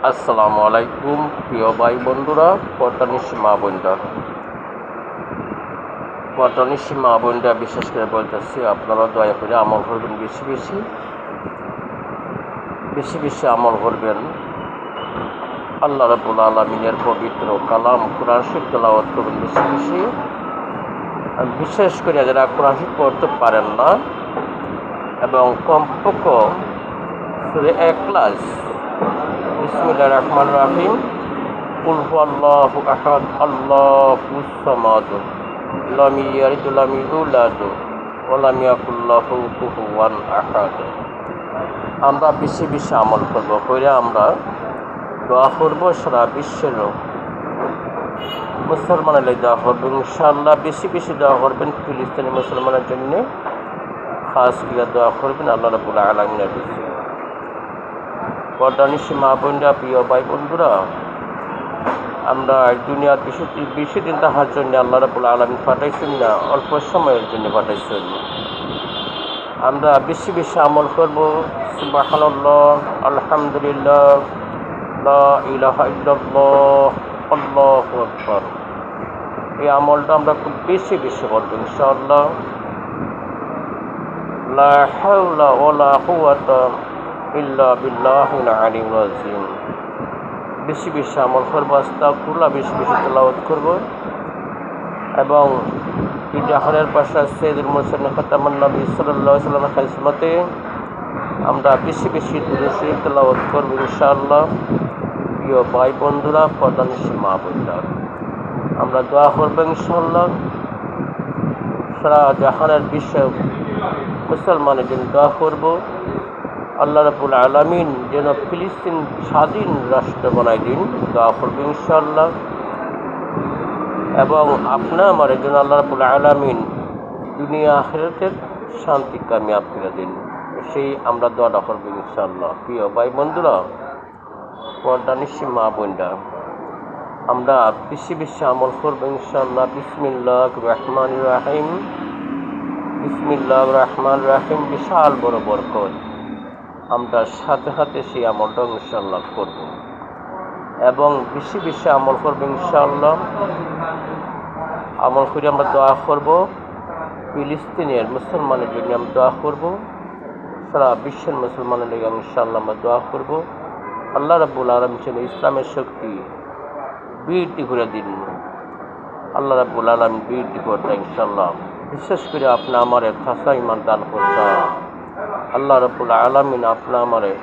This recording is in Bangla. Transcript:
আসসালামু আলাইকুম প্রিয় ভাই বন্ধুরা, পর্দানিশী মা বোনরা, বিশেষ করে বলতেছি, আপনারা দয়া করে আমল করবেন, বেশি বেশি আমল করবেন। আল্লাহ রাব্বুল আলামিনের পবিত্র কালাম কোরআন শরীফ তেলাওয়াত করবেন বেশি। বিশেষ করে যারা কোরআন শরীফ পড়তে পারেন না এবং কমপক্ষে সূরা ইখলাস, বিসমিল্লাহির রহমানির রহিম, কুল হুয়াল্লাহু আহাদ, আল্লাহুস সামাদ, লাম ইয়ালিদ ওয়া লাম ইউলাদ ওয়া লাম ইয়াকুল লাহু কুফুওয়ান আহাদ। আমরা বেশি আমল করব, করে আমরা দোয়া করব সারা বিশ্বের মুসলমানের দোয়া করবো ইনশাআল্লাহ। বেশি দোয়া করবেন ফিলিস্তিনি মুসলমানের জন্য, খাস করে দোয়া করবেন আল্লাহ রাব্বুল আলামিনের কাছে। পর্দানিশী মা বোনরা, প্রিয় ভাই বন্ধুরা, আমরা দুনিয়ার বেশি দিন তাহার জন্য আল্লাহ রাব্বুল আলামিন পাঠাইছেন না, অল্প সময়ের জন্য পাঠাইছেন। আমরা বেশি আমল করব। সুবহানাল্লাহ, আলহামদুলিল্লাহ, লা ইলাহা ইল্লাল্লাহ, আল্লাহু আকবার। এই আমলটা আমরা খুব বেশি করব ইনশাআল্লাহ। লা হাওলা ওয়ালা কুওয়াতা ইল্লা বিল্লাহিল আলিয়্যিল আযীম। বেশি আমল করব, আস্তাগফিরুল্লাহ, বেশি তেলাওয়াত করব এবং জাহারের পাশে সাইয়্যিদুল মুরসালিন খাতামুন নবী সাল্লাল্লাহু আলাইহি ওয়াসাল্লামের খিদমতে আমরা বেশি দরুদ শরীফ তেলাওয়াত করব ইনশাআল্লাহ। প্রিয় ভাই বন্ধুরা, পর্দানিশী মা বোনরা, আমরা দোয়া করব ইনশাআল্লাহ সারা জাহানের বিশ্ব মুসলমানের জন্য দোয়া করব। আল্লাহ রাব্বুল আলামিন যেন ফিলিস্তিন স্বাধীন রাষ্ট্র বানাই দিন, দোয়া করব ইনশাআল্লাহ। এবং আমার জন্য আল্লাহ রাব্বুল আলামিন দুনিয়া আখিরাতের শান্তি কামিয়াব করে দিন, সেই আমরা দোয়াটা করব ইনশাআল্লাহ। প্রিয় ভাই বন্ধুরা, পর্দানিশী মা বোনরা, আমরা বেশি আমল করব ইনশাআল্লাহ। বিসমিল্লাহির রহমানির রহিম, বিশাল বড় বরকত আমরা সাথে সেই আমলটা ইনশাআল্লাহ করব এবং বেশি আমল করব ইনশাআল্লাহ। আমল করে আমরা দোয়া করব ফিলিস্তিনের মুসলমানের জন্য, আমরা দোয়া করব সারা বিশ্বের মুসলমানের জন্য ইনশাআল্লাহ আমরা দোয়া করব। আল্লাহ রাব্বুল আলামিন যেন ইসলামের শক্তি বৃদ্ধি করে দিন, আল্লাহ রাব্বুল আলামিন বৃদ্ধি করতে ইনশাআল্লাহ। বিশেষ করে আমার খাসা ইমান দান করতে আল্লাহ রাব্বুল আলামিন আমারে